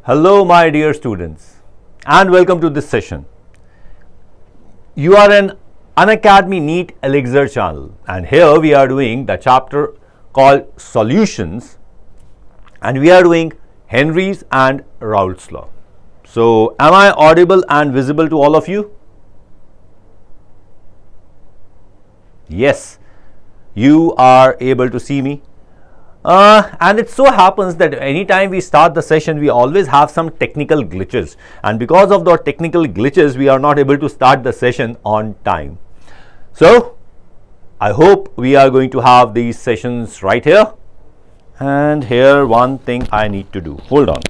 Hello my dear students and welcome to this session. You are an Unacademy NEET Elixir channel and here we are doing the chapter called Solutions and we are doing Henry's and Raoult's law. So am I audible and visible to all of you? Yes, you are able to see me. And it so happens that anytime we start the session, we always have some technical glitches, and because of the technical glitches, we are not able to start the session on time. So, I hope we are going to have these sessions right here. And here, one thing I need to do. Hold on.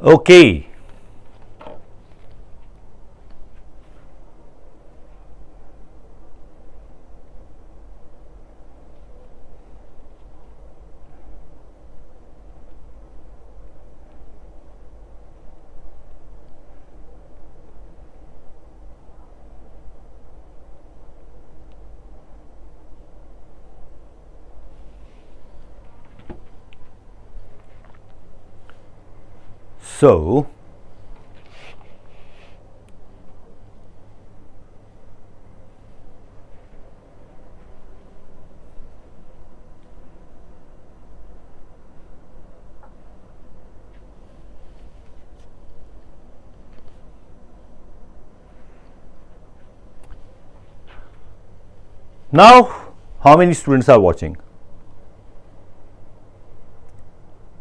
Okay. So, now how many students are watching?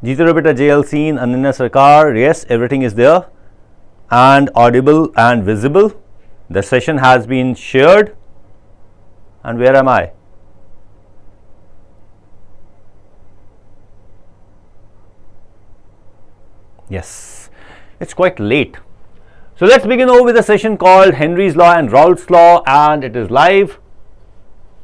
Jeetu Beta JL Scene, Ananya Sarkar, yes, everything is there and audible and visible. The session has been shared. And where am I? Yes, it's quite late. So let's begin over with a session called Henry's Law and Raoult's Law, and it is live.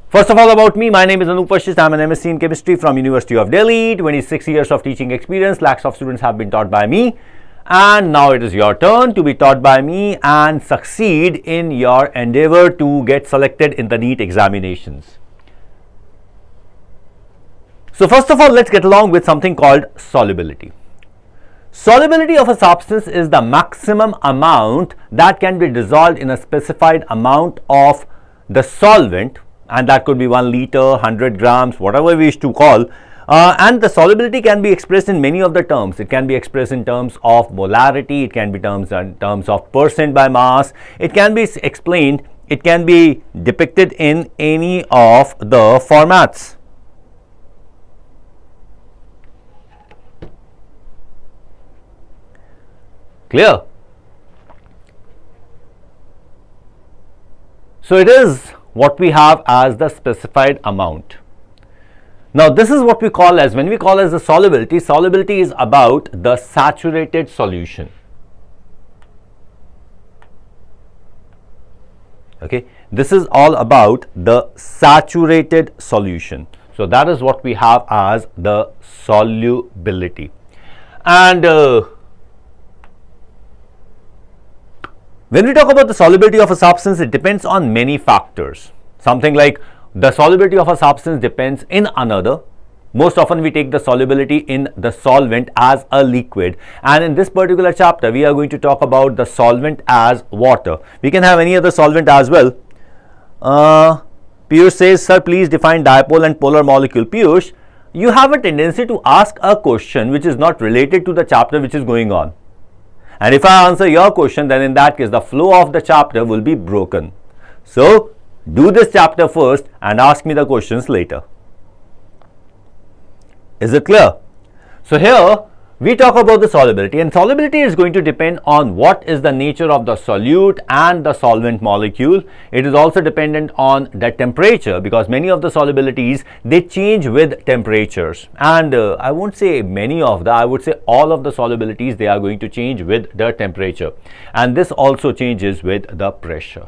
First of all, about me, my name is Anoop Vashishtha. I am an MSc in Chemistry from University of Delhi. 26 years of teaching experience, lakhs of students have been taught by me. And now it is your turn to be taught by me and succeed in your endeavor to get selected in the NEET examinations. So first of all, let's get along with something called solubility. Solubility of a substance is the maximum amount that can be dissolved in a specified amount of the solvent, and that could be 1 liter, 100 grams, whatever we wish to call. And the solubility can be expressed in many of the terms. It can be expressed in terms of molarity, it can be in terms of percent by mass, it can be explained, it can be depicted in any of the formats. Clear? So it is what we have as the specified amount. Now this is what we call as, when we call as the solubility, solubility is about the saturated solution. Okay, this is all about the saturated solution. So that is what we have as the solubility. And when we talk about the solubility of a substance, it depends on many factors. Something like the solubility of a substance depends in another, Most often we take the solubility in the solvent as a liquid, and in this particular chapter we are going to talk about the solvent as water. We can have any other solvent as well. Piyush says, sir, please define dipole and polar molecule. Piyush, you have a tendency to ask a question which is not related to the chapter which is going on. And if I answer your question, then in that case, the flow of the chapter will be broken. So, do this chapter first and ask me the questions later. Is it clear? So, here we talk about the solubility, and solubility is going to depend on what is the nature of the solute and the solvent molecule. It is also dependent on the temperature, because many of the solubilities, they change with temperatures, and I won't say many of the, I would say all of the solubilities, they are going to change with the temperature, and this also changes with the pressure.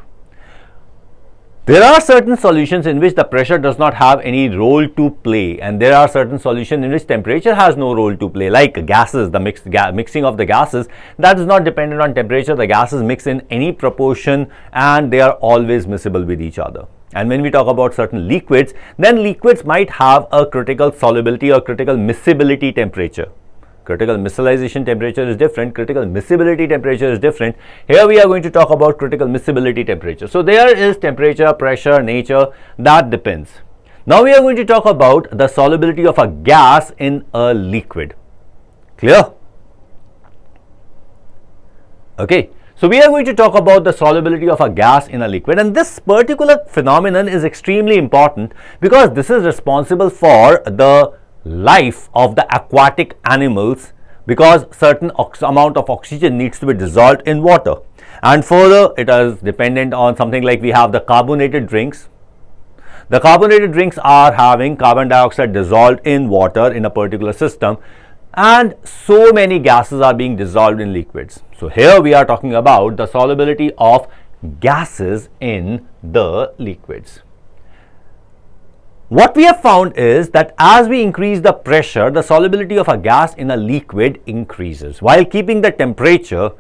There are certain solutions in which the pressure does not have any role to play, and there are certain solutions in which temperature has no role to play, like gases. The mixing of the gases, that is not dependent on temperature. The gases mix in any proportion and they are always miscible with each other. And when we talk about certain liquids, then liquids might have a critical solubility or critical miscibility temperature. Critical miscibilization temperature is different, critical miscibility temperature is different. Here we are going to talk about critical miscibility temperature. So there is temperature, pressure, nature, that depends. Now we are going to talk about the solubility of a gas in a liquid. Clear? Okay. So we are going to talk about the solubility of a gas in a liquid, and this particular phenomenon is extremely important because this is responsible for the life of the aquatic animals, because certain amount of oxygen needs to be dissolved in water, and further it is dependent on something like we have the carbonated drinks. The carbonated drinks are having carbon dioxide dissolved in water in a particular system, and so many gases are being dissolved in liquids. So here we are talking about the solubility of gases in the liquids. What we have found is that as we increase the pressure, the solubility of a gas in a liquid increases while keeping the temperature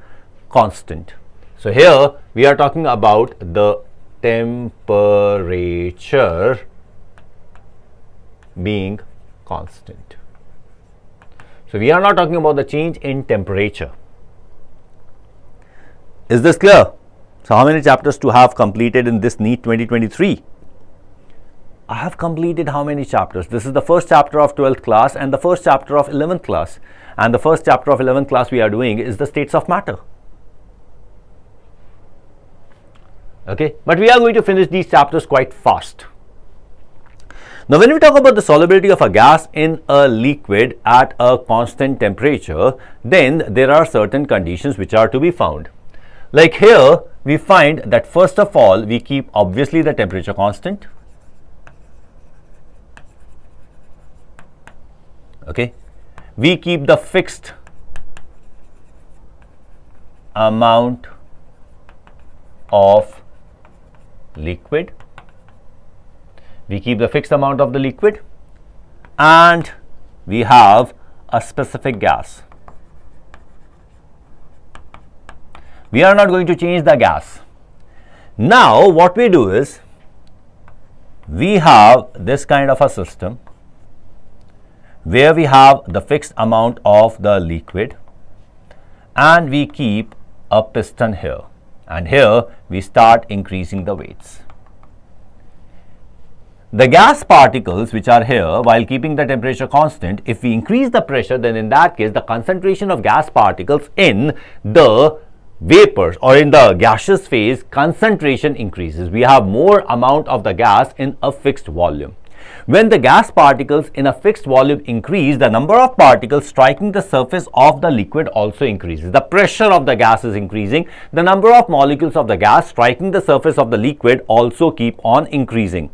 constant. So here we are talking about the temperature being constant. So we are not talking about the change in temperature. Is this clear? So how many chapters to have completed in this NEET 2023? I have completed how many chapters? This is the first chapter of 12th class and the first chapter of 11th class. And the first chapter of 11th class we are doing is the states of matter. Okay, but we are going to finish these chapters quite fast. Now, when we talk about the solubility of a gas in a liquid at a constant temperature, then there are certain conditions which are to be found. Like here, we find that first of all, we keep obviously the temperature constant. Okay, we keep the fixed amount of liquid. We keep the fixed amount of the liquid, and we have a specific gas. We are not going to change the gas. Now, what we do is we have this kind of a system where we have the fixed amount of the liquid, and we keep a piston here, and here we start increasing the weights. The gas particles which are here, while keeping the temperature constant, if we increase the pressure, then in that case the concentration of gas particles in the vapors or in the gaseous phase, concentration increases. We have more amount of the gas in a fixed volume. When the gas particles in a fixed volume increase, the number of particles striking the surface of the liquid also increases. The pressure of the gas is increasing. The number of molecules of the gas striking the surface of the liquid also keep on increasing.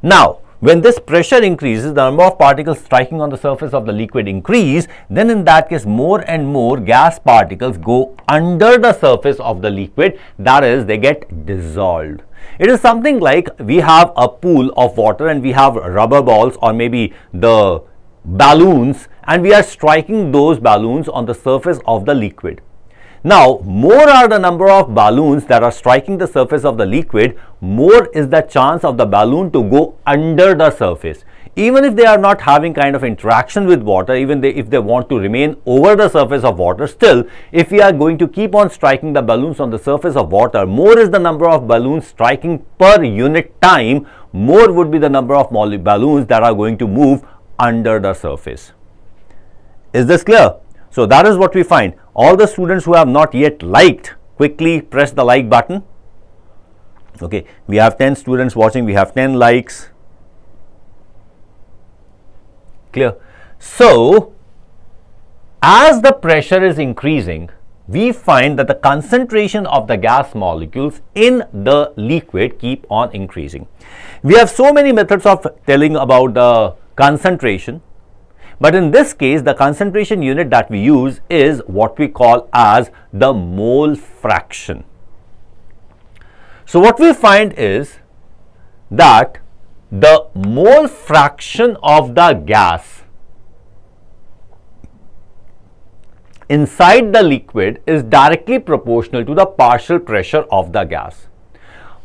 Now, when this pressure increases, the number of particles striking on the surface of the liquid increase, then in that case more and more gas particles go under the surface of the liquid, that is, they get dissolved. It is something like we have a pool of water and we have rubber balls or maybe the balloons, and we are striking those balloons on the surface of the liquid. Now, more are the number of balloons that are striking the surface of the liquid, more is the chance of the balloon to go under the surface. even if they are not having kind of interaction with water, even if they want to remain over the surface of water, still if we are going to keep on striking the balloons on the surface of water, more is the number of balloons striking per unit time, more would be the number of balloons that are going to move under the surface. Is this clear? So that is what we find. All the students who have not yet liked, quickly press the like button. Okay, we have 10 students watching, we have 10 likes. Clear? So as the pressure is increasing, we find that the concentration of the gas molecules in the liquid keep on increasing. We have so many methods of telling about the concentration, but in this case the concentration unit that we use is what we call as the mole fraction. So what we find is that the mole fraction of the gas inside the liquid is directly proportional to the partial pressure of the gas.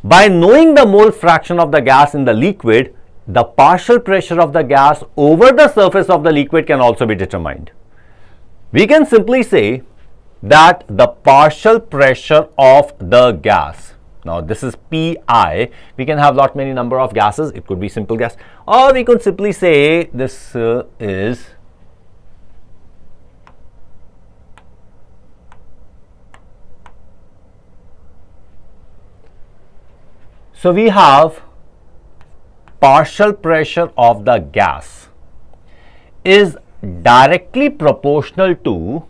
By knowing the mole fraction of the gas in the liquid, the partial pressure of the gas over the surface of the liquid can also be determined. We can simply say that the partial pressure of the gas, now this is Pi, we can have lot many number of gases, it could be simple gas, or we could simply say this is so we have partial pressure of the gas is directly proportional to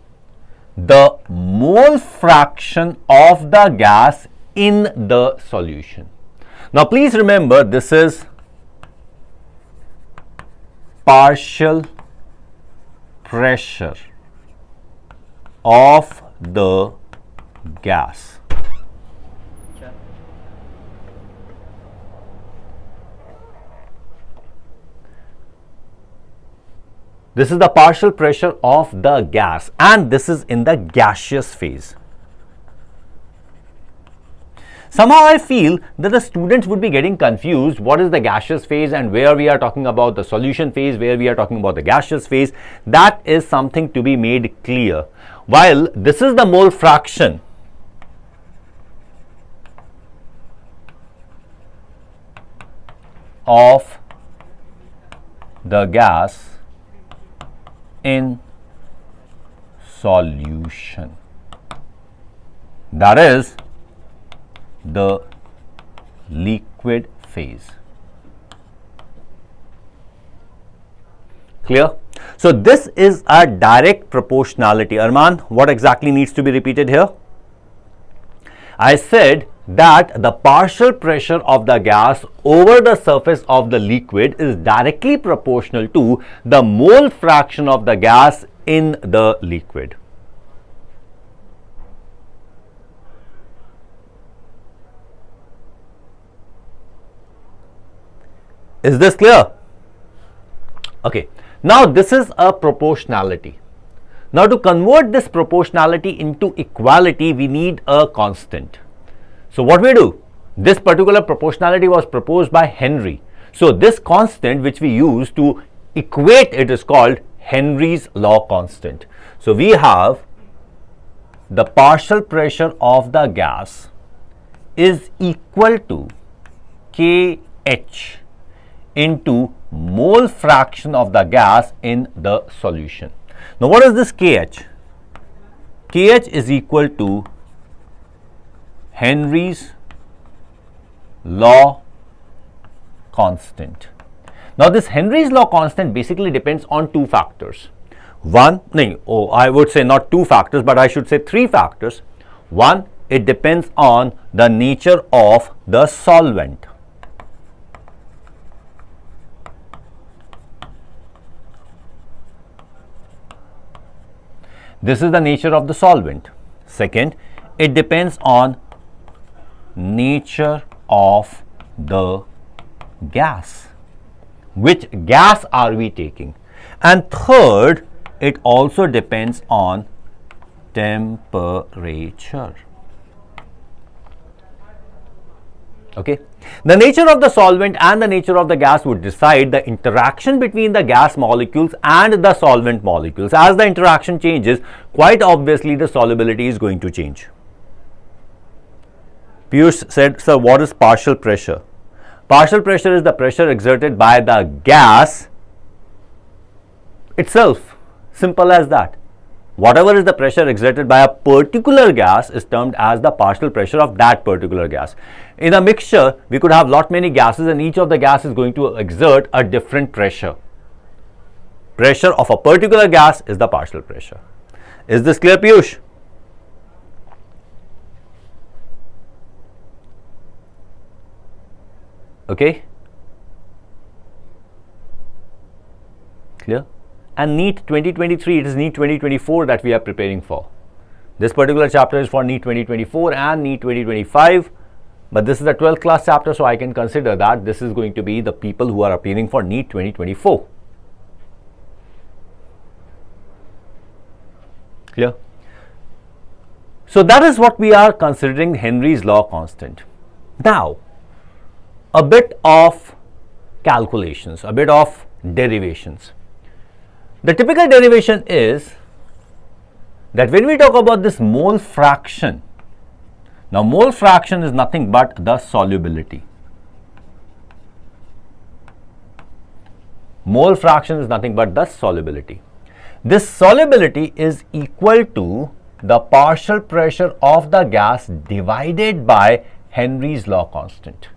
the mole fraction of the gas in the solution. Now please remember, this is partial pressure of the gas. This is the partial pressure of the gas, and this is in the gaseous phase. Somehow I feel that the students would be getting confused what is the gaseous phase and where we are talking about the solution phase, where we are talking about the gaseous phase. That is something to be made clear. While this is the mole fraction of the gas in solution, that is the liquid phase. Clear? So this is a direct proportionality. Arman, what exactly needs to be repeated here? I said that the partial pressure of the gas over the surface of the liquid is directly proportional to the mole fraction of the gas in the liquid. Is this clear? Okay. Now this is a proportionality. Now to convert this proportionality into equality, we need a constant. So what we do? This particular proportionality was proposed by Henry. So this constant which we use to equate it is called Henry's law constant. So we have the partial pressure of the gas is equal to Kh into mole fraction of the gas in the solution. Now what is this Kh? Kh is equal to Henry's law constant. Now this Henry's law constant basically depends on two factors. I would say not two factors, but I should say three factors. One, it depends on the nature of the solvent. This is the nature of the solvent. Second, it depends on nature of the gas. Which gas are we taking? And third, it also depends on temperature. Okay. The nature of the solvent and the nature of the gas would decide the interaction between the gas molecules and the solvent molecules. As the interaction changes, quite obviously the solubility is going to change. Piyush said, sir, what is partial pressure? Partial pressure is the pressure exerted by the gas itself. Simple as that. Whatever is the pressure exerted by a particular gas is termed as the partial pressure of that particular gas. In a mixture, we could have lot many gases, and each of the gas is going to exert a different pressure. Pressure of a particular gas is the partial pressure. Is this clear, Piyush? Okay. Clear? And NEET 2023, it is NEET 2024 that we are preparing for. This particular chapter is for NEET 2024 and NEET 2025, but this is the 12th class chapter, so I can consider that this is going to be the people who are appearing for NEET 2024. Clear? So that is what we are considering Henry's law constant. Now, a bit of calculations, a bit of derivations. The typical derivation is that when we talk about this mole fraction, now mole fraction is nothing but the solubility. Mole fraction is nothing but the solubility. This solubility is equal to the partial pressure of the gas divided by Henry's law constant.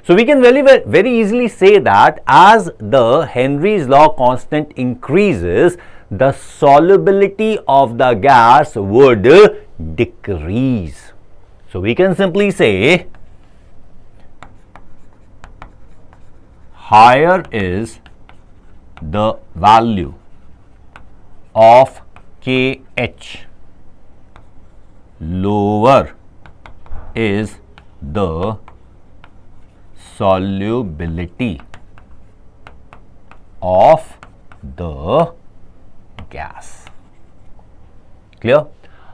So we can very easily say that as the Henry's law constant increases, the solubility of the gas would decrease. So we can simply say higher is the value of KH, lower is the solubility of the gas. Clear?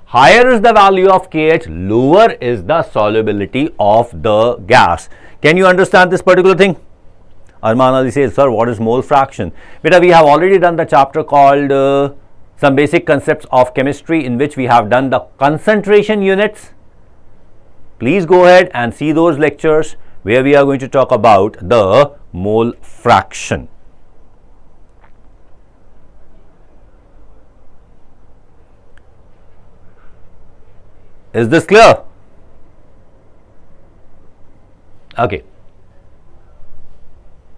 Higher is the value of KH, lower is the solubility of the gas. Can you understand this particular thing? Arman Ali says, sir, what is mole fraction? Beta, we have already done the chapter called some basic concepts of chemistry, in which we have done the concentration units. Please go ahead and see those lectures where we are going to talk about the mole fraction. Is this clear? Okay.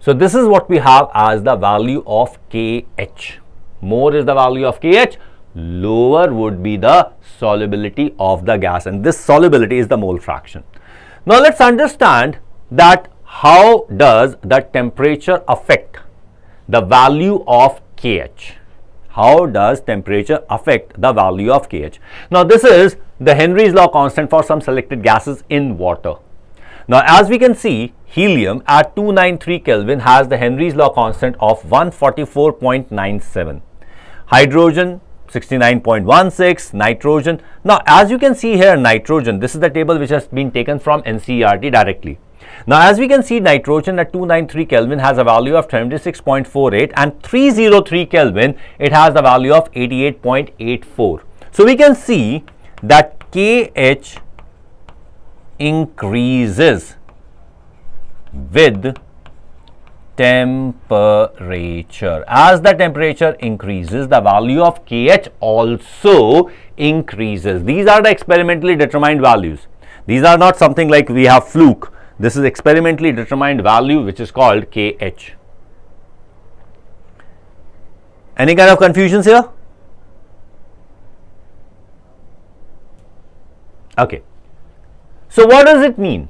So this is what we have as the value of KH. More is the value of KH, lower would be the solubility of the gas, and this solubility is the mole fraction. Now let's understand that how does the temperature affect the value of KH. How does temperature affect the value of KH? Now this is the Henry's law constant for some selected gases in water. Now as we can see, helium at 293 Kelvin has the Henry's law constant of 144.97. Hydrogen 69.16, nitrogen. Now as you can see here, nitrogen, this is the table which has been taken from NCERT directly. Now as we can see, nitrogen at 293 Kelvin has a value of 76.48, and 303 Kelvin it has a value of 88.84. So we can see that KH increases with temperature. As the temperature increases, the value of KH also increases. These are the experimentally determined values. These are not something like we have fluke. This is experimentally determined value which is called KH. Any kind of confusions here? Okay. So what does it mean?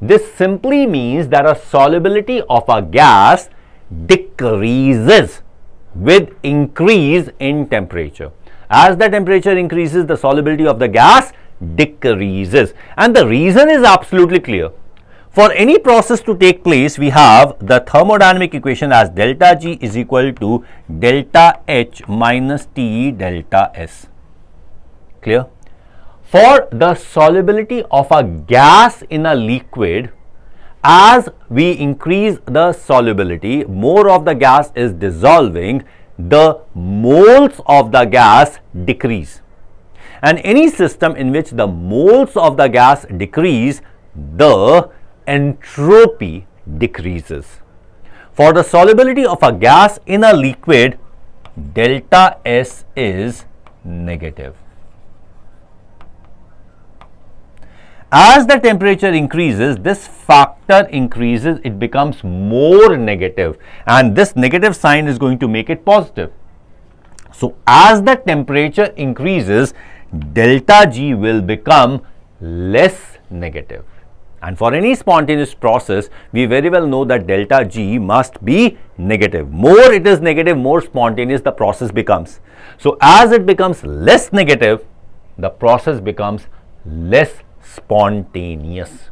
This simply means that a solubility of a gas decreases with increase in temperature. As the temperature increases, the solubility of the gas decreases. And the reason is absolutely clear. For any process to take place, we have the thermodynamic equation as delta G is equal to delta H minus T delta S. Clear? For the solubility of a gas in a liquid, as we increase the solubility, more of the gas is dissolving, the moles of the gas decrease. And any system in which the moles of the gas decrease, the entropy decreases. For the solubility of a gas in a liquid, delta S is negative. As the temperature increases, this factor increases, it becomes more negative, and this negative sign is going to make it positive. So, as the temperature increases, delta G will become less negative. And for any spontaneous process, we very well know that delta G must be negative. More it is negative, more spontaneous the process becomes. So, as it becomes less negative, the process becomes less spontaneous.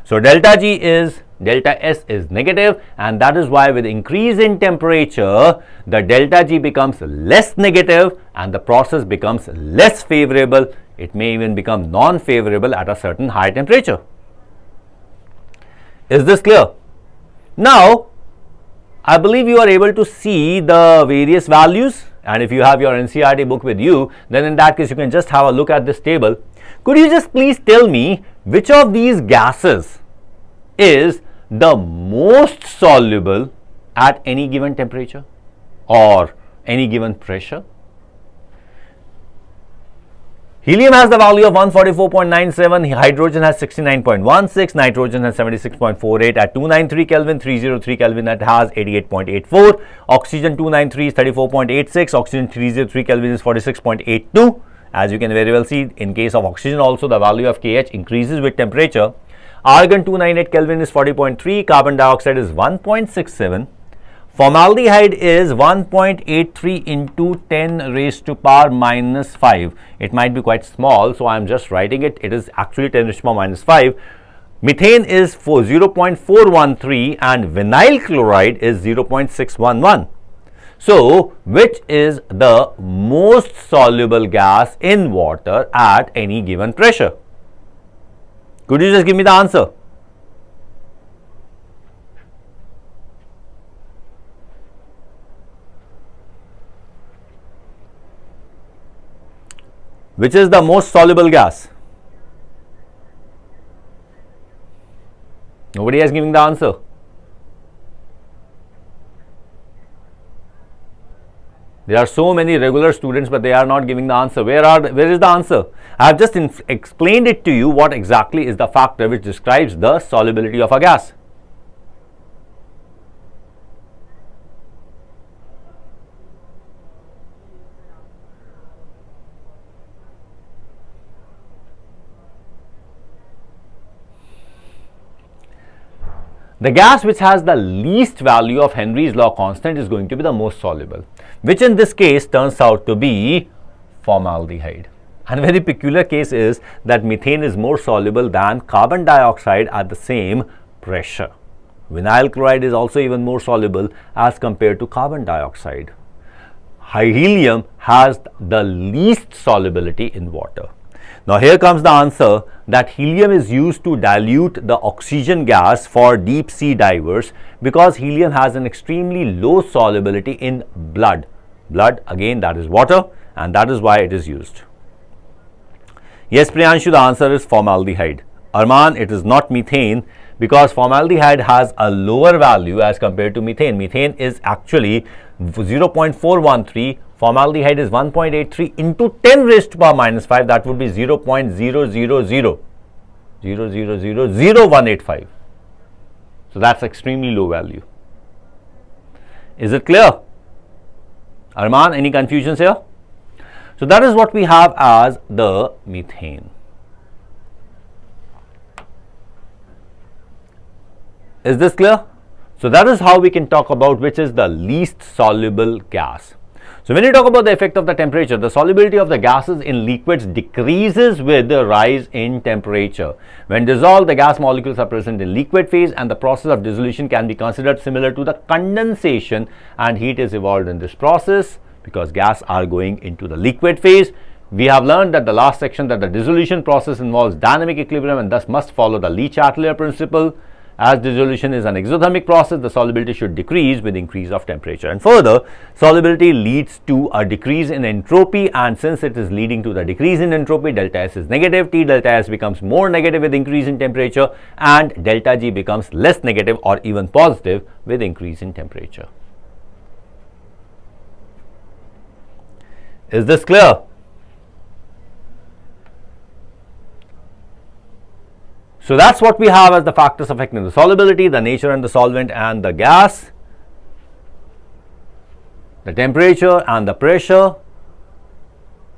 So, delta S is negative, and that is why with increase in temperature, the delta G becomes less negative and the process becomes less favorable. It may even become non-favorable at a certain high temperature. Is this clear? Now, I believe you are able to see the various values, and if you have your NCERT book with you, then in that case you can just have a look at this table. Could you just please tell me which of these gases is the most soluble at any given temperature or any given pressure? Helium has the value of 144.97, hydrogen has 69.16, nitrogen has 76.48 at 293 Kelvin, 303 Kelvin it has 88.84, oxygen 293 is 34.86, oxygen 303 Kelvin is 46.82. As you can very well see, in case of oxygen also the value of KH increases with temperature. Argon 298 Kelvin is 40.3, carbon dioxide is 1.67, formaldehyde is 1.83 into 10 raised to power minus 5. It might be quite small, so I am just writing it. It is actually 10 raised to power minus 5. Methane is for 0.413 and vinyl chloride is 0.611. So, which is the most soluble gas in water at any given pressure? Could you just give me the answer? Which is the most soluble gas? Nobody is giving the answer. There are so many regular students, but they are not giving the answer. Where is the answer? I have just explained it to you what exactly is the factor which describes the solubility of a gas. The gas which has the least value of Henry's law constant is going to be the most soluble, which in this case turns out to be formaldehyde. And a very peculiar case is that methane is more soluble than carbon dioxide at the same pressure. Vinyl chloride is also even more soluble as compared to carbon dioxide. Helium has the least solubility in water. Now, here comes the answer that helium is used to dilute the oxygen gas for deep sea divers because helium has an extremely low solubility in blood. Blood, again, that is water, and that is why it is used. Yes, Priyanshu, the answer is formaldehyde. Arman, it is not methane because formaldehyde has a lower value as compared to methane. Methane is actually 0.413. Formaldehyde is 1.83 into 10 raised to power minus 5, that would be 0.000000185. So, that is extremely low value. Is it clear? Arman, any confusions here? So, that is what we have as the methane. Is this clear? So, that is how we can talk about which is the least soluble gas. So, when you talk about the effect of the temperature, the solubility of the gases in liquids decreases with the rise in temperature. When dissolved, the gas molecules are present in liquid phase and the process of dissolution can be considered similar to the condensation, and heat is evolved in this process because gas are going into the liquid phase. We have learned that the last section that the dissolution process involves dynamic equilibrium and thus must follow the Le-Chatelier principle. As dissolution is an exothermic process, the solubility should decrease with increase of temperature. And further, solubility leads to a decrease in entropy, and since it is leading to the decrease in entropy, delta S is negative. T delta S becomes more negative with increase in temperature, and delta G becomes less negative or even positive with increase in temperature. Is this clear? So that's what we have as the factors affecting the solubility, the nature and the solvent and the gas, the temperature and the pressure.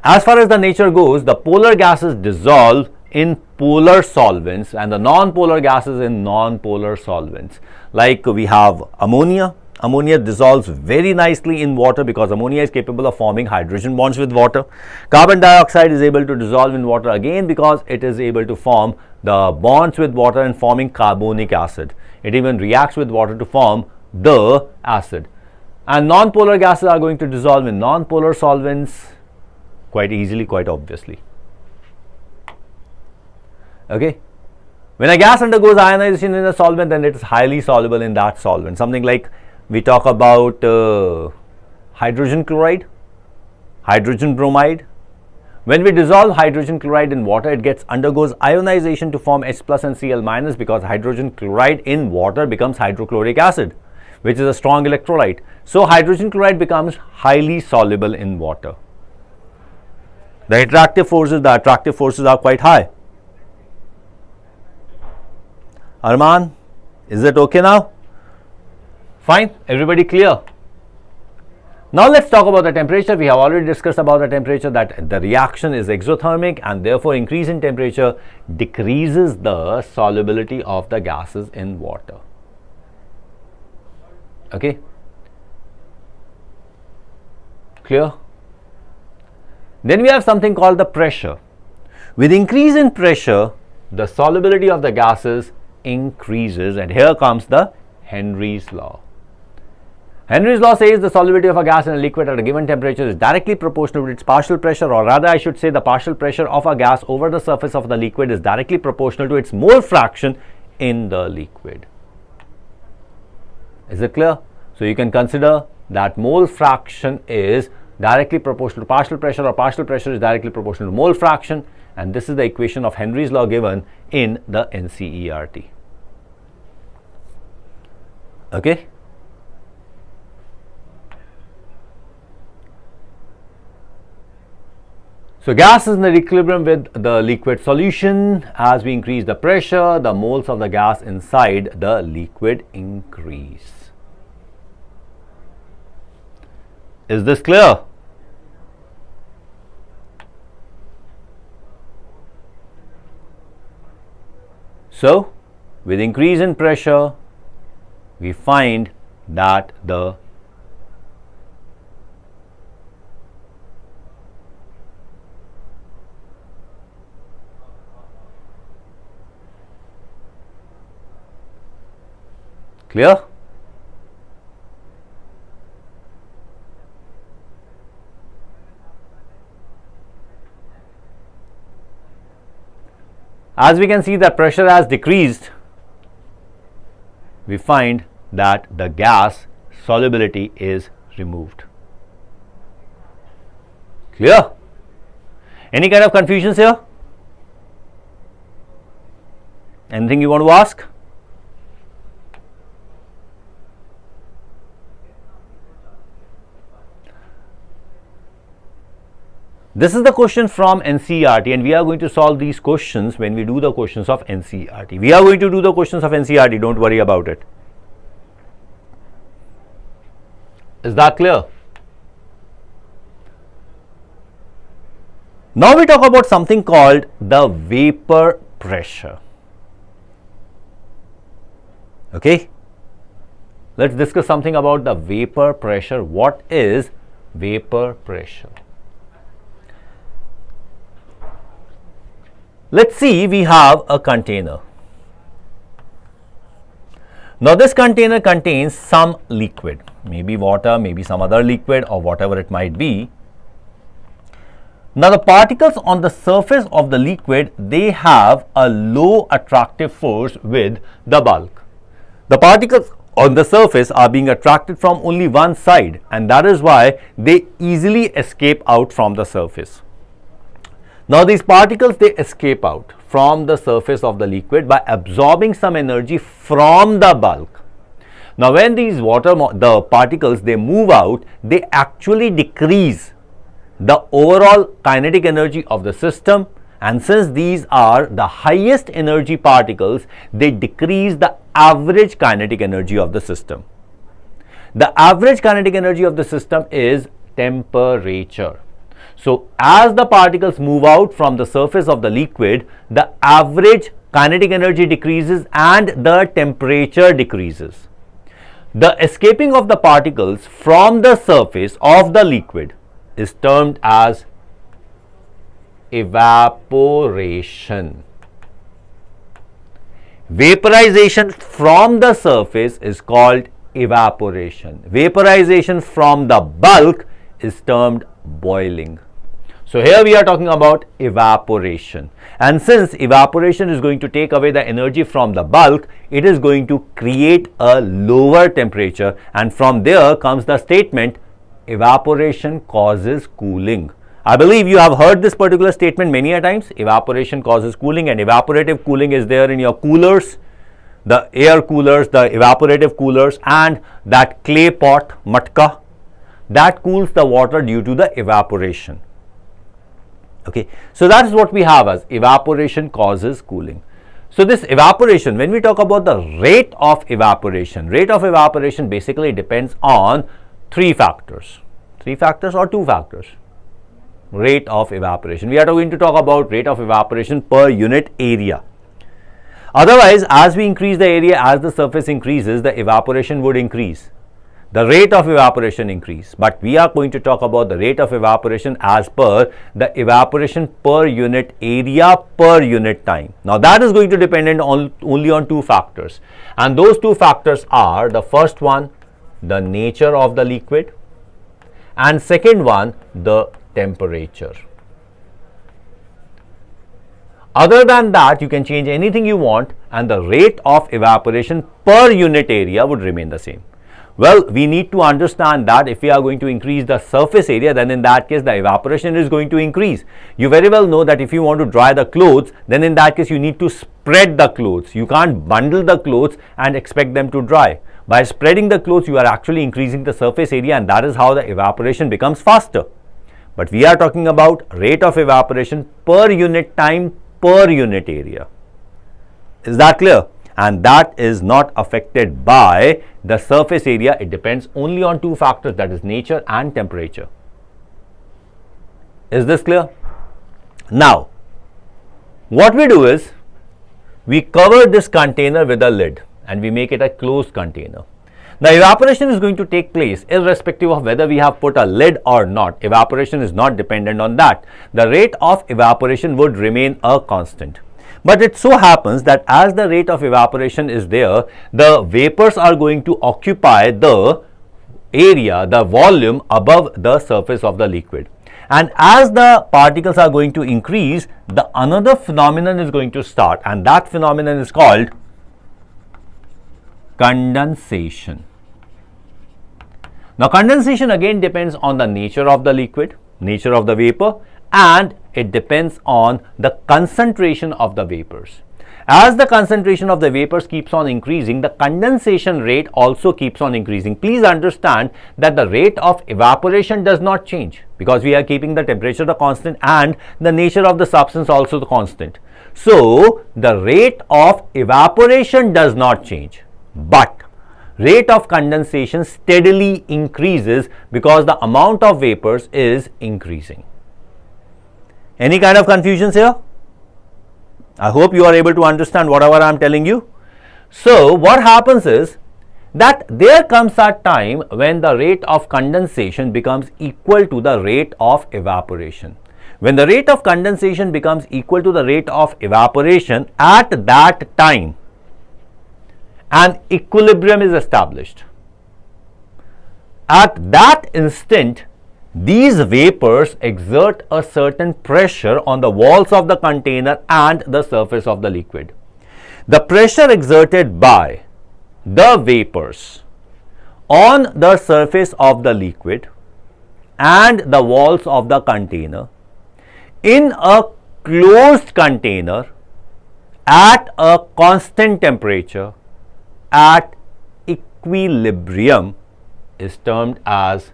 As far as the nature goes, the polar gases dissolve in polar solvents and the non-polar gases in non-polar solvents. Like we have ammonia. Ammonia dissolves very nicely in water because ammonia is capable of forming hydrogen bonds with water. Carbon dioxide is able to dissolve in water again because it is able to form the bonds with water and forming carbonic acid. It even reacts with water to form the acid. And non-polar gases are going to dissolve in non-polar solvents quite easily, quite obviously. Okay. When a gas undergoes ionization in a solvent, then it is highly soluble in that solvent. Something like we talk about hydrogen chloride, hydrogen bromide. When we dissolve hydrogen chloride in water, it undergoes ionization to form H plus and Cl minus because hydrogen chloride in water becomes hydrochloric acid, which is a strong electrolyte. So hydrogen chloride becomes highly soluble in water. The attractive forces are quite high. Arman, is it okay now? Fine, everybody clear? Now let's talk about the temperature. We have already discussed about the temperature, that the reaction is exothermic and therefore increase in temperature decreases the solubility of the gases in water. Okay? Clear? Then we have something called the pressure. With increase in pressure, the solubility of the gases increases, and here comes the Henry's law. Henry's law says the solubility of a gas in a liquid at a given temperature is directly proportional to its partial pressure, or rather I should say the partial pressure of a gas over the surface of the liquid is directly proportional to its mole fraction in the liquid. Is it clear? So you can consider that mole fraction is directly proportional to partial pressure, or partial pressure is directly proportional to mole fraction, and this is the equation of Henry's law given in the NCERT. Okay? So gas is in the equilibrium with the liquid solution. As we increase the pressure, the moles of the gas inside the liquid increase. Is this clear? So, with increase in pressure, we find that the clear? As we can see, the pressure has decreased. We find that the gas solubility is removed. Clear? Any kind of confusions here? Anything you want to ask? This is the question from NCERT, and we are going to solve these questions when we do the questions of NCERT. We are going to do the questions of NCERT, don't worry about it. Is that clear? Now we talk about something called the vapor pressure. Okay? Let's discuss something about the vapor pressure. What is vapor pressure? Let's see, we have a container. Now this container contains some liquid, maybe water, maybe some other liquid or whatever it might be. Now the particles on the surface of the liquid, they have a low attractive force with the bulk. The particles on the surface are being attracted from only one side, and that is why they easily escape out from the surface. Now these particles, they escape out from the surface of the liquid by absorbing some energy from the bulk. Now when these the particles, they move out, they actually decrease the overall kinetic energy of the system, and since these are the highest energy particles, they decrease the average kinetic energy of the system. The average kinetic energy of the system is temperature. So as the particles move out from the surface of the liquid, the average kinetic energy decreases and the temperature decreases. The escaping of the particles from the surface of the liquid is termed as evaporation. Vaporization from the surface is called evaporation. Vaporization from the bulk is termed boiling. So here we are talking about evaporation, and since evaporation is going to take away the energy from the bulk, it is going to create a lower temperature, and from there comes the statement, evaporation causes cooling. I believe you have heard this particular statement many a times. Evaporation causes cooling, and evaporative cooling is there in your coolers, the air coolers, the evaporative coolers, and that clay pot, matka, that cools the water due to the evaporation. Okay, so that is what we have as evaporation causes cooling. So this evaporation, when we talk about the rate of evaporation basically depends on three factors or two factors. Rate of evaporation, we are going to talk about rate of evaporation per unit area. Otherwise, as we increase the area, as the surface increases, the evaporation would increase, the rate of evaporation increase. But we are going to talk about the rate of evaporation as per the evaporation per unit area per unit time. Now that is going to depend only on two factors, and those two factors are, the first one, the nature of the liquid, and second one, the temperature. Other than that, you can change anything you want and the rate of evaporation per unit area would remain the same. Well, we need to understand that if we are going to increase the surface area, then in that case the evaporation is going to increase. You very well know that if you want to dry the clothes, then in that case you need to spread the clothes. You can't bundle the clothes and expect them to dry. By spreading the clothes, you are actually increasing the surface area, and that is how the evaporation becomes faster. But we are talking about rate of evaporation per unit time per unit area. Is that clear? And that is not affected by the surface area. It depends only on two factors, that is nature and temperature. Is this clear? Now, what we do is we cover this container with a lid and we make it a closed container. The evaporation is going to take place irrespective of whether we have put a lid or not. Evaporation is not dependent on that. The rate of evaporation would remain a constant. But it so happens that as the rate of evaporation is there, the vapors are going to occupy the area, the volume above the surface of the liquid. And as the particles are going to increase, the another phenomenon is going to start, and that phenomenon is called condensation. Now condensation again depends on the nature of the liquid, nature of the vapor, and it depends on the concentration of the vapors. As the concentration of the vapors keeps on increasing, the condensation rate also keeps on increasing. Please understand that the rate of evaporation does not change because we are keeping the temperature the constant and the nature of the substance also the constant. So the rate of evaporation does not change, but rate of condensation steadily increases because the amount of vapors is increasing. Any kind of confusions here? I hope you are able to understand whatever I am telling you. So what happens is that there comes a time when the rate of condensation becomes equal to the rate of evaporation. When the rate of condensation becomes equal to the rate of evaporation, at that time an equilibrium is established. At that instant, these vapors exert a certain pressure on the walls of the container and the surface of the liquid. The pressure exerted by the vapors on the surface of the liquid and the walls of the container in a closed container at a constant temperature at equilibrium is termed as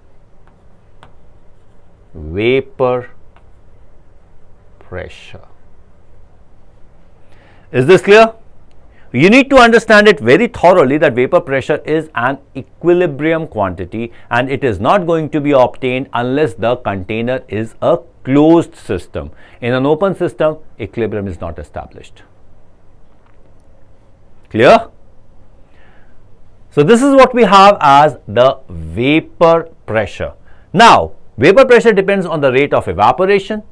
vapor pressure. Is this clear? You need to understand it very thoroughly that vapor pressure is an equilibrium quantity and it is not going to be obtained unless the container is a closed system. In an open system, equilibrium is not established. Clear? So this is what we have as the vapor pressure. Now, vapor pressure depends on the rate of evaporation.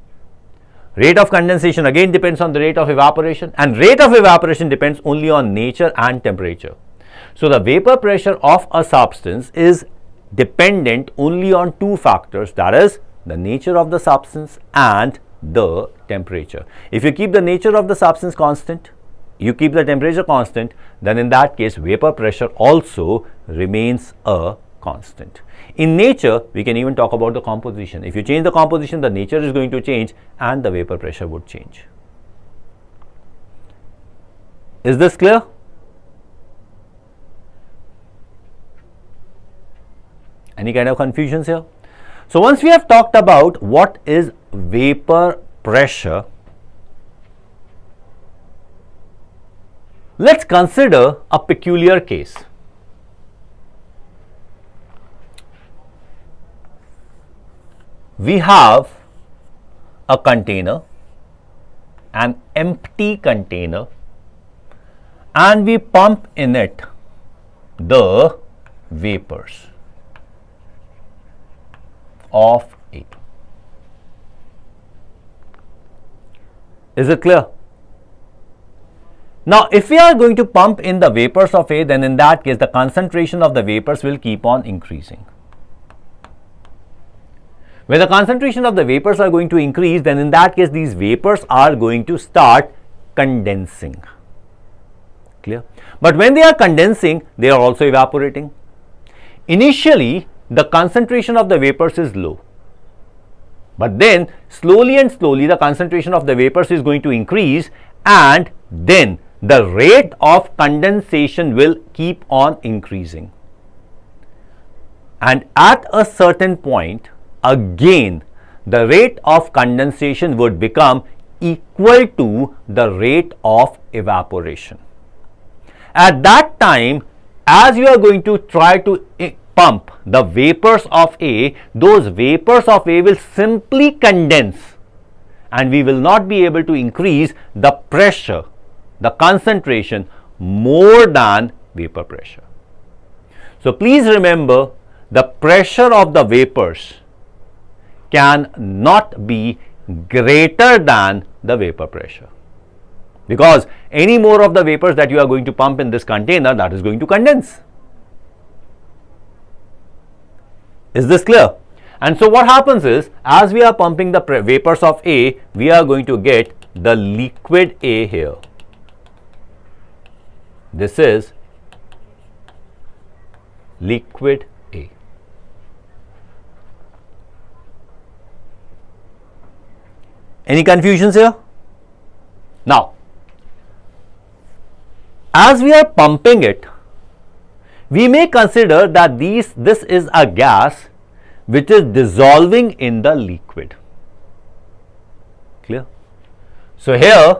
Rate of condensation again depends on the rate of evaporation, and rate of evaporation depends only on nature and temperature. So the vapor pressure of a substance is dependent only on two factors, that is the nature of the substance and the temperature. If you keep the nature of the substance constant, you keep the temperature constant, then in that case vapor pressure also remains a constant. In nature, we can even talk about the composition. If you change the composition, the nature is going to change and the vapor pressure would change. Is this clear? Any kind of confusions here? So once we have talked about what is vapor pressure, let's consider a peculiar case. We have a container, an empty container, and we pump in it the vapors of A. Is it clear? Now, if we are going to pump in the vapors of A, then in that case the concentration of the vapors will keep on increasing. When the concentration of the vapors are going to increase, then in that case these vapors are going to start condensing. Clear? But when they are condensing, they are also evaporating. Initially, the concentration of the vapors is low. But then slowly and slowly the concentration of the vapors is going to increase, and then the rate of condensation will keep on increasing. And at a certain point, again, the rate of condensation would become equal to the rate of evaporation. At that time, as you are going to try to pump the vapors of A, those vapors of A will simply condense and we will not be able to increase the pressure, the concentration more than vapor pressure. So please remember, the pressure of the vapors can not be greater than the vapor pressure, because any more of the vapors that you are going to pump in this container, that is going to condense. Is this clear? And so what happens is, as we are pumping the vapors of A, we are going to get the liquid A here. This is liquid A. Any confusions here? Now, as we are pumping it, we may consider that this is a gas which is dissolving in the liquid. Clear? So here,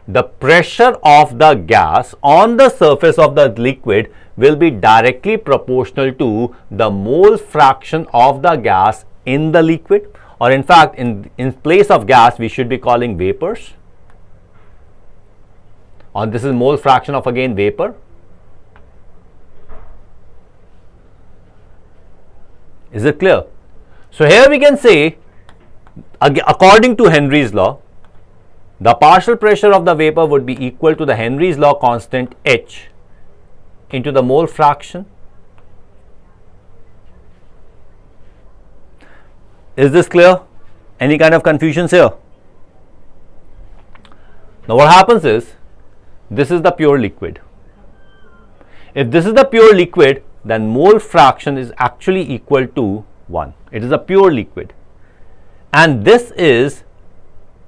the pressure of the gas on the surface of the liquid will be directly proportional to the mole fraction of the gas in the liquid, or in fact, in place of gas, we should be calling vapors. Or this is mole fraction of again vapor. Is it clear? So here we can say, according to Henry's law, the partial pressure of the vapor would be equal to the Henry's law constant H into the mole fraction Is this clear? Any kind of confusions here? Now what happens is, this is the pure liquid. If this is the pure liquid, then mole fraction is actually equal to 1. It is a pure liquid. And this is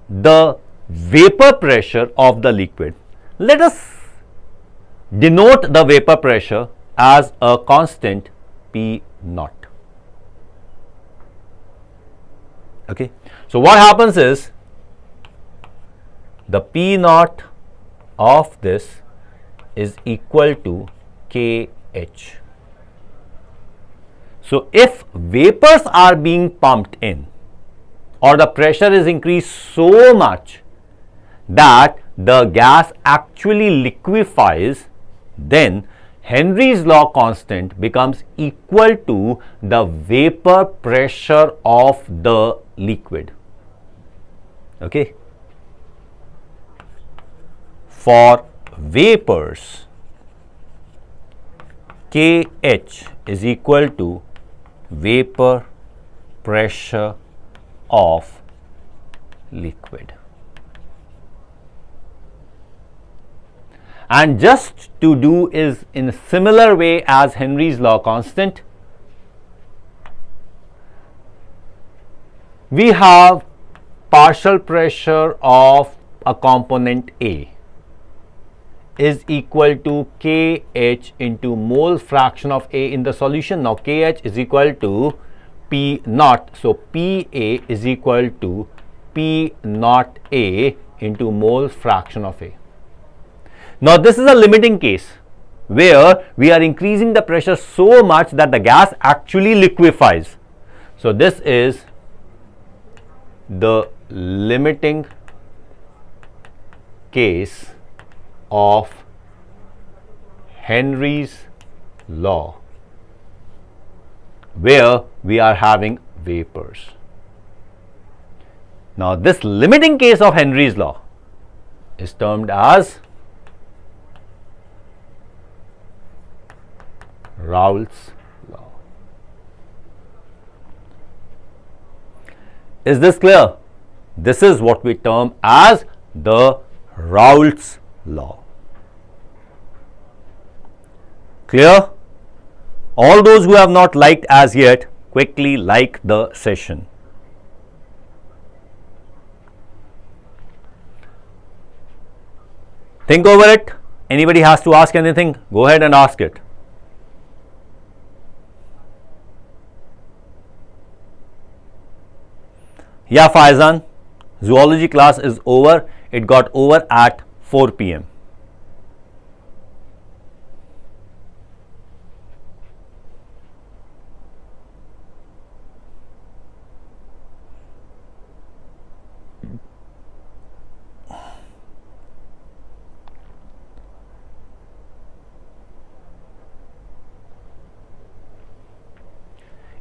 the vapor pressure of the liquid. Let us denote the vapor pressure as a constant P naught. Okay. So what happens is, the P naught of this is equal to KH. So if vapors are being pumped in, or the pressure is increased so much that the gas actually liquefies, then Henry's law constant becomes equal to the vapor pressure of the liquid. Okay. For vapors, KH is equal to vapor pressure of liquid. And just to do is in a similar way as Henry's law constant, we have partial pressure of a component A is equal to KH into mole fraction of A in the solution. Now KH is equal to P naught. So PA is equal to P naught A into mole fraction of A. Now this is a limiting case where we are increasing the pressure so much that the gas actually liquefies. So this is the limiting case of Henry's law, where we are having vapors. Now this limiting case of Henry's law is termed as Raoult's law. Is this clear? This is what we term as the Raoult's law. Clear? All those who have not liked as yet, quickly like the session. Think over it. Anybody has to ask anything, go ahead and ask it. Yeah, Faizan, zoology class is over. It got over at 4 p.m.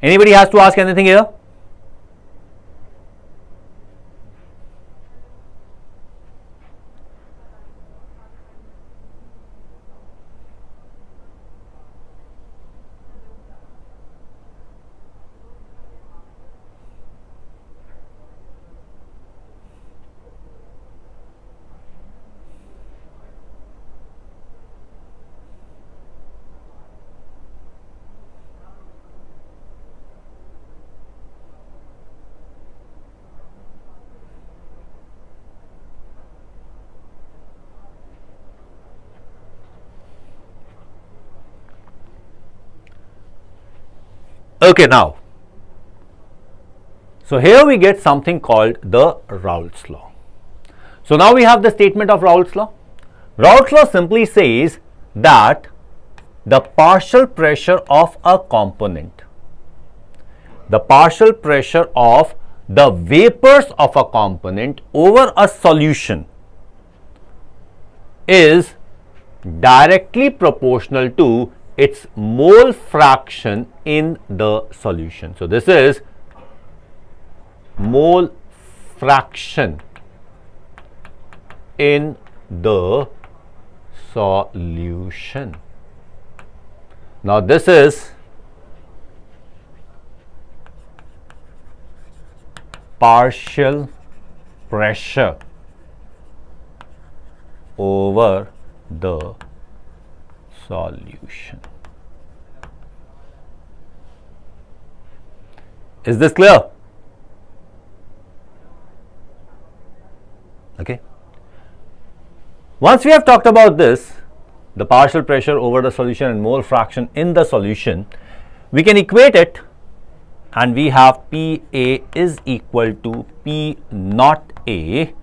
Anybody has to ask anything here? Okay, now, so here we get something called the Raoult's law. So now we have the statement of Raoult's law. Raoult's law simply says that the partial pressure of a component, the partial pressure of the vapors of a component over a solution is directly proportional to its mole fraction in the solution. So this is mole fraction in the solution. Now this is partial pressure over the solution. Is this clear? Okay. Once we have talked about this, the partial pressure over the solution and mole fraction in the solution, we can equate it, and we have PA is equal to P naught A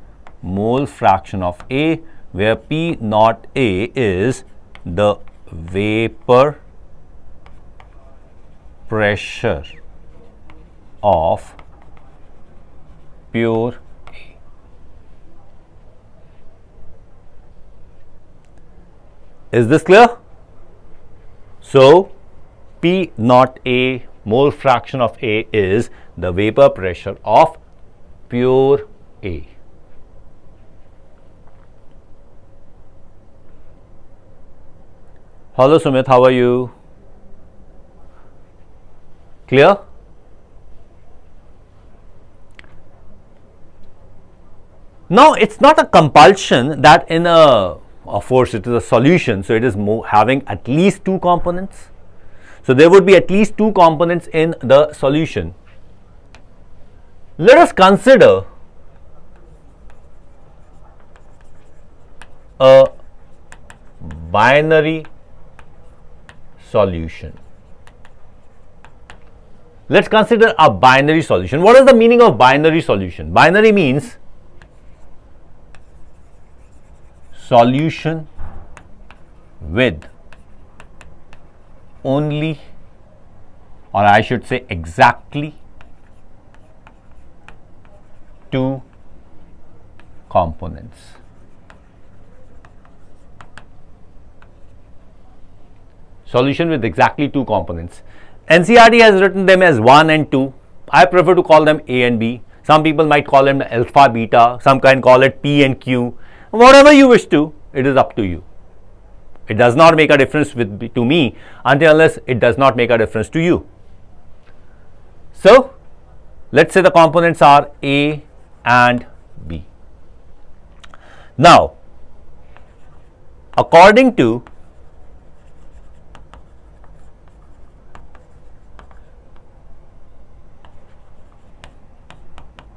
mole fraction of A, where P naught A is the vapor pressure of pure A. Is this clear? So, P naught A mole fraction of A is the vapor pressure of pure A. Hello Sumit, how are you? Clear? Now, it's not a compulsion that in of course, it is a solution, so it is having at least two components. So, there would be at least two components in the solution. Let us consider a binary solution. Let's consider a binary solution. What is the meaning of binary solution? Binary means solution with only, or I should say exactly, two components. Solution with exactly two components. NCERT has written them as 1 and 2. I prefer to call them A and B. Some people might call them alpha, beta. Some can call it P and Q. Whatever you wish to, it is up to you. It does not make a difference to me until unless it does not make a difference to you. So, let's say the components are A and B. Now, according to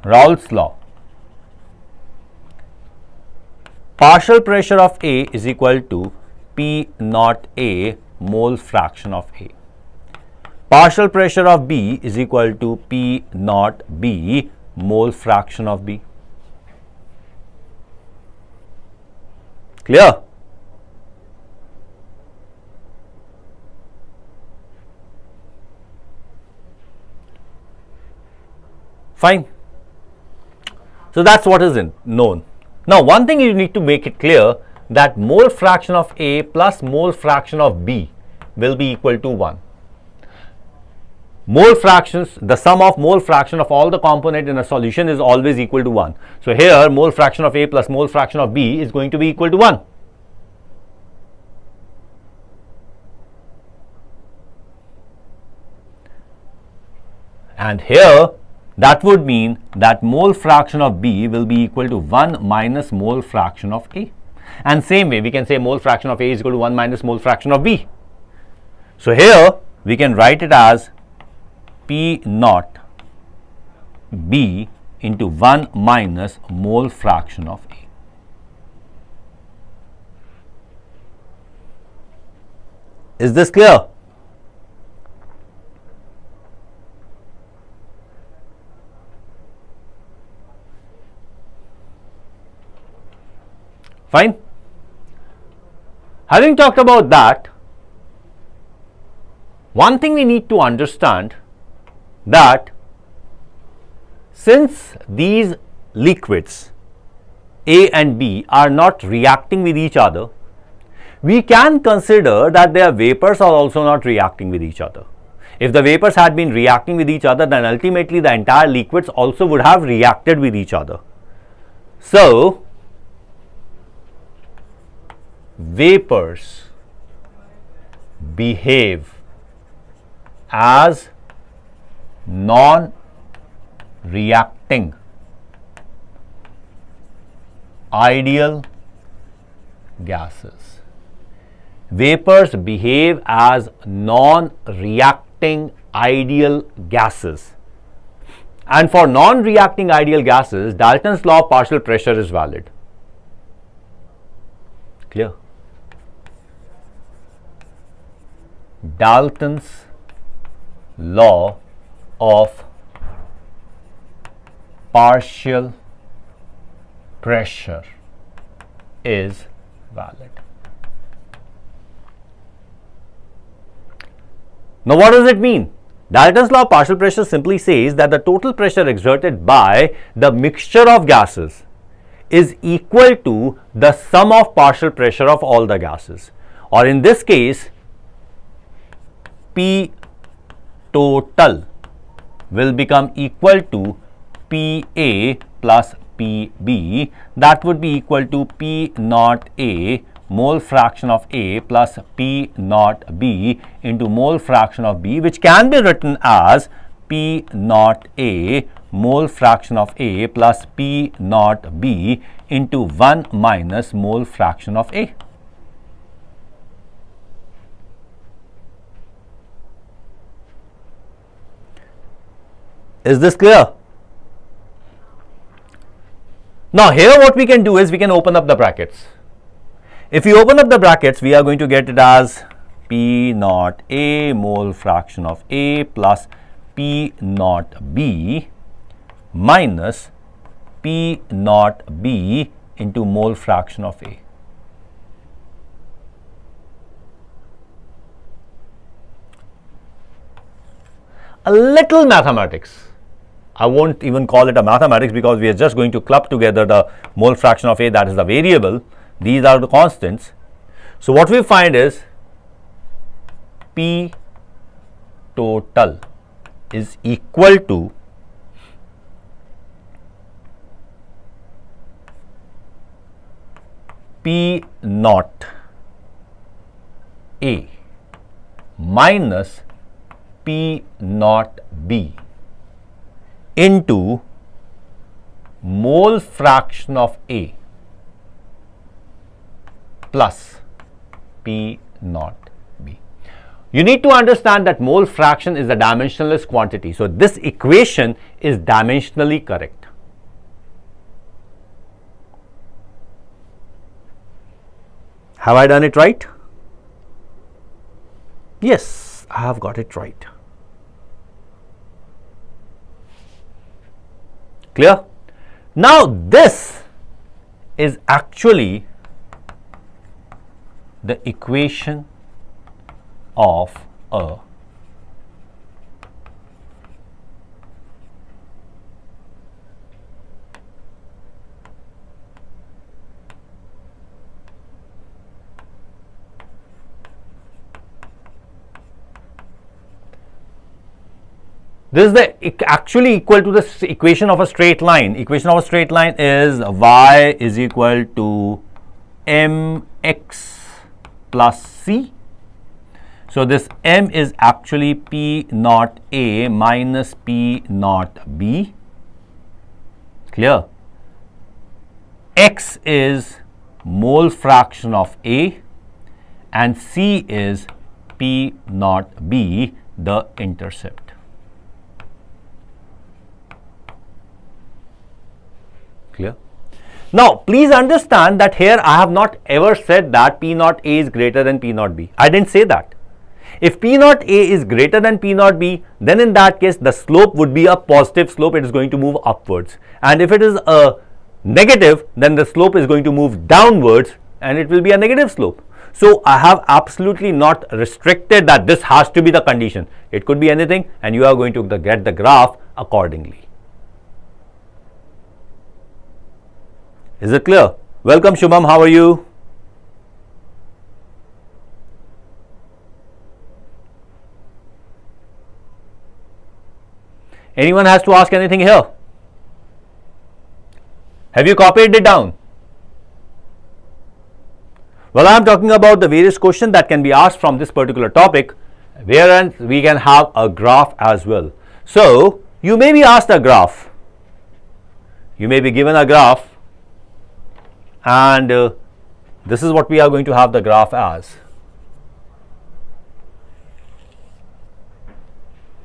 Raoult's law, partial pressure of A is equal to P naught A mole fraction of A. Partial pressure of B is equal to P naught B mole fraction of B. Clear? Fine. So, that is what is known. Now, one thing you need to make it clear that mole fraction of A plus mole fraction of B will be equal to 1. Mole fractions, the sum of mole fraction of all the component in a solution is always equal to 1. So, here mole fraction of A plus mole fraction of B is going to be equal to 1. And here that would mean that mole fraction of B will be equal to 1 minus mole fraction of A. And same way we can say mole fraction of A is equal to 1 minus mole fraction of B. So, here we can write it as P naught B into 1 minus mole fraction of A. Is this clear? Fine. Having talked about that, one thing we need to understand that since these liquids A and B are not reacting with each other, we can consider that their vapors are also not reacting with each other. If the vapors had been reacting with each other, then ultimately the entire liquids also would have reacted with each other. So, vapors behave as non-reacting reacting ideal gases. Vapors behave as non-reacting ideal gases. And for non-reacting ideal gases, Dalton's law of partial pressure is valid. Clear? Dalton's law of partial pressure is valid. Now, what does it mean? Dalton's law of partial pressure simply says that the total pressure exerted by the mixture of gases is equal to the sum of partial pressure of all the gases, or in this case, P total will become equal to PA plus PB. That would be equal to P naught A mole fraction of A plus P naught B into mole fraction of B, which can be written as P naught A mole fraction of A plus P naught B into 1 minus mole fraction of A. Is this clear? Now, here what we can do is we can open up the brackets. If we open up the brackets, we are going to get it as P naught A mole fraction of A plus P naught B minus P naught B into mole fraction of A. A little mathematics. I won't even call it a mathematics because we are just going to club together the mole fraction of A, that is the variable. These are the constants. So, what we find is P total is equal to P naught A minus P naught B into mole fraction of A plus P naught B. You need to understand that mole fraction is a dimensionless quantity. So, this equation is dimensionally correct. Have I done it right? Yes, I have got it right. Clear? Now, this is actually the equation of a this is actually equal to the equation of a straight line. Equation of a straight line is y is equal to mx plus c. So, this m is actually P naught A minus P naught B. Clear? X is mole fraction of A and C is P naught B, the intercept. Clear? Now, please understand that here I have not ever said that P naught A is greater than P naught B. I didn't say that. If P naught A is greater than P naught B, then in that case the slope would be a positive slope. It is going to move upwards. And if it is a negative, then the slope is going to move downwards and it will be a negative slope. So, I have absolutely not restricted that this has to be the condition. It could be anything and you are going to get the graph accordingly. Is it clear? Welcome Shubham, how are you? Anyone has to ask anything here? Have you copied it down? Well, I am talking about the various questions that can be asked from this particular topic, wherein we can have a graph as well. So, you may be asked a graph. You may be given a graph, and this is what we are going to have the graph as.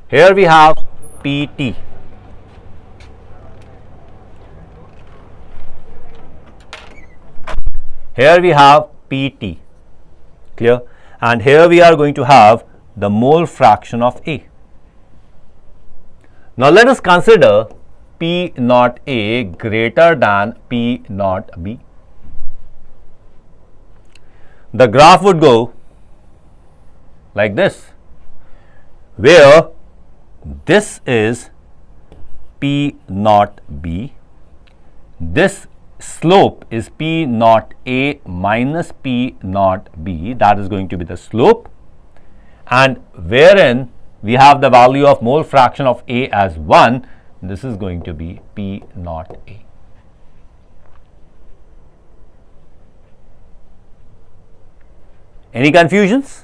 Here we have PT. Here we have PT, clear? And here we are going to have the mole fraction of A. Now let us consider P naught A greater than P naught B. The graph would go like this, where this is P naught B, this slope is P naught A minus P naught B, that is going to be the slope, and wherein we have the value of mole fraction of A as 1, this is going to be P naught A. Any confusions?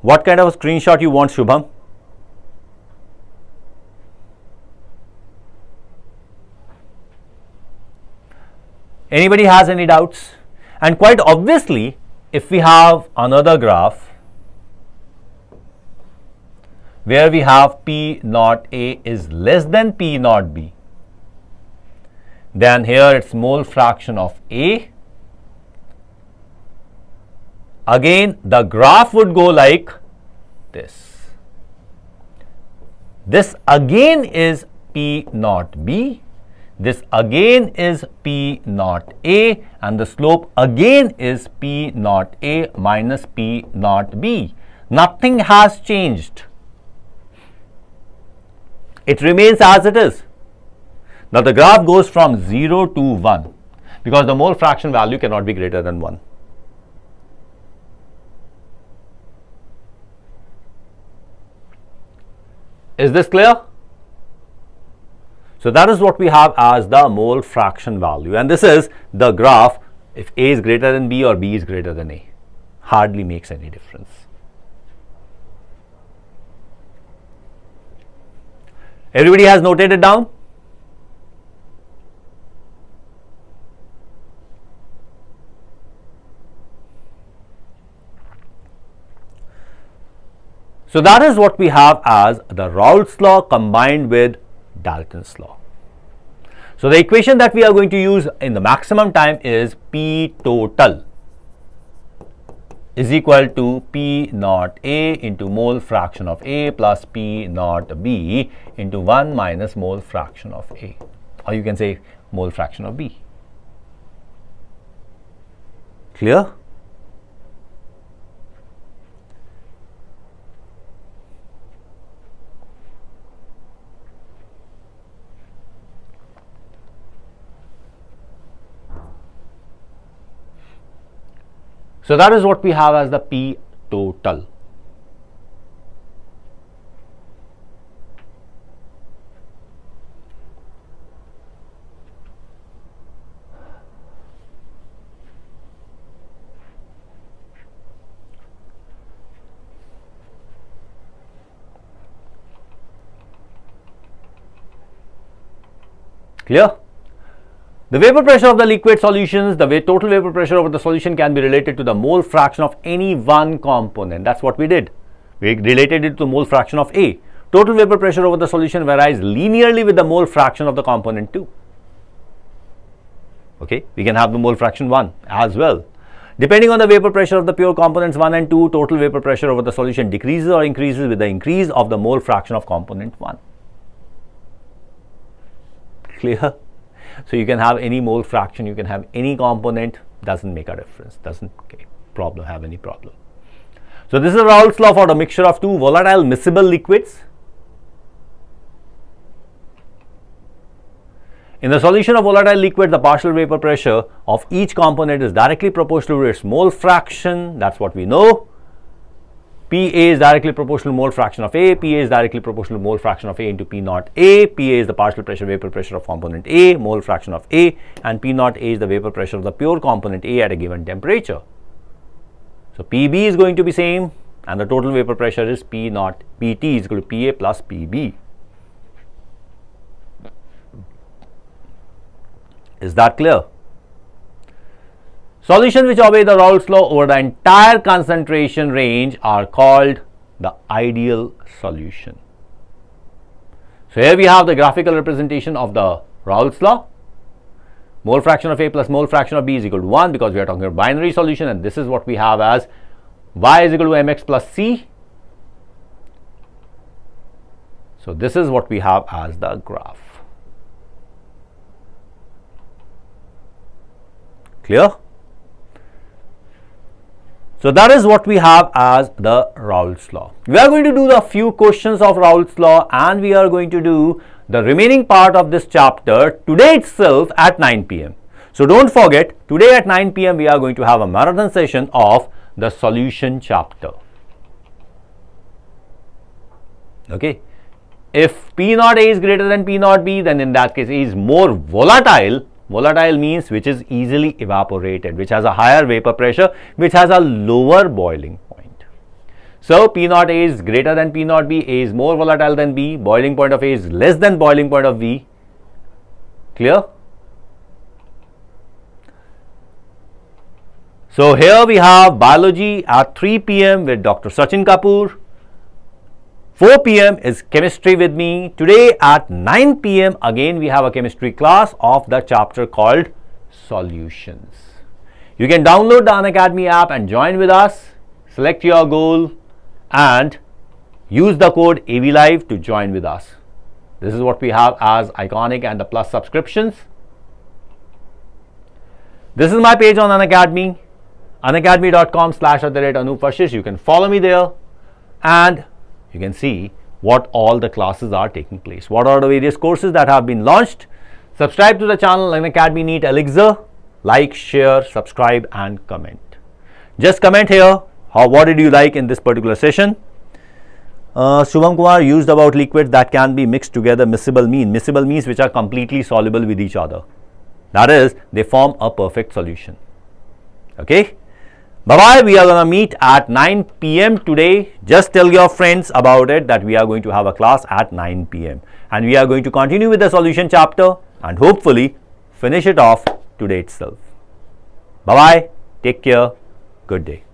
What kind of a screenshot you want, Shubham? Anybody has any doubts? And quite obviously, if we have another graph where we have P naught A is less than P naught B, then here it's mole fraction of A. Again, the graph would go like this. This again is P naught B. This again is P naught A, and the slope again is P naught A minus P naught B. Nothing has changed. It remains as it is. Now the graph goes from 0 to 1 because the mole fraction value cannot be greater than 1. Is this clear? So that is what we have as the mole fraction value, and this is the graph if A is greater than B or B is greater than A. Hardly makes any difference. Everybody has noted it down? So that is what we have as the Raoult's law combined with Dalton's law. So the equation that we are going to use in the maximum time is P total is equal to P naught A into mole fraction of A plus P naught B into 1 minus mole fraction of A, or you can say mole fraction of B. Clear? So that is what we have as the P total. Clear? The vapor pressure of the liquid solutions, the total vapor pressure over the solution can be related to the mole fraction of any one component. That's what we did. We related it to mole fraction of A. Total vapor pressure over the solution varies linearly with the mole fraction of the component 2. Okay, we can have the mole fraction 1 as well. Depending on the vapor pressure of the pure components 1 and 2, total vapor pressure over the solution decreases or increases with the increase of the mole fraction of component 1. Clear? So you can have any mole fraction, you can have any component, doesn't make a difference, doesn't have any problem. So this is Raoult's law for the mixture of two volatile miscible liquids. In the solution of volatile liquid, the partial vapor pressure of each component is directly proportional to its mole fraction. That's what we know. Pa is directly proportional to mole fraction of A, Pa is directly proportional to mole fraction of A into P naught A, Pa is the partial pressure vapor pressure of component A, mole fraction of A, and P naught A is the vapor pressure of the pure component A at a given temperature. So Pb is going to be same, and the total vapor pressure is P naught, Pt is equal to Pa plus Pb. Is that clear? Solutions which obey the Raoult's law over the entire concentration range are called the ideal solution. So here we have the graphical representation of the Raoult's law. Mole fraction of A plus mole fraction of B is equal to 1 because we are talking about binary solution, and this is what we have as y is equal to mx plus c. So this is what we have as the graph. Clear? So that is what we have as the Raoult's law. We are going to do the few questions of Raoult's law, and we are going to do the remaining part of this chapter today itself at 9 p.m. So don't forget, today at 9 p.m. we are going to have a marathon session of the solution chapter. Okay. If P naught A is greater than P naught B, then in that case A is more volatile. Volatile means which is easily evaporated, which has a higher vapor pressure, which has a lower boiling point. So P naught A is greater than P naught B, A is more volatile than B, boiling point of A is less than boiling point of B. Clear? So here we have biology at 3 p.m. with Dr. Sachin Kapur. 4 p.m. is chemistry with me. Today at 9 p.m. again we have a chemistry class of the chapter called solutions. You can download the Unacademy app and join with us. Select your goal and use the code AVLIVE to join with us. This is what we have as iconic and the plus subscriptions. This is my page on Unacademy, unacademy.com/Anoop Vashishtha. You can follow me there and you can see what all the classes are taking place, what are the various courses that have been launched. Subscribe to the channel Unacademy NEET Elixir. Like, share, subscribe and comment. Just comment here, what did you like in this particular session? Shubham Kumar used about liquids that can be mixed together. Miscible means which are completely soluble with each other. That is, they form a perfect solution. Okay. Bye-bye. We are going to meet at 9 p.m. today. Just tell your friends about it that we are going to have a class at 9 p.m. and we are going to continue with the solution chapter and hopefully finish it off today itself. Bye-bye. Take care. Good day.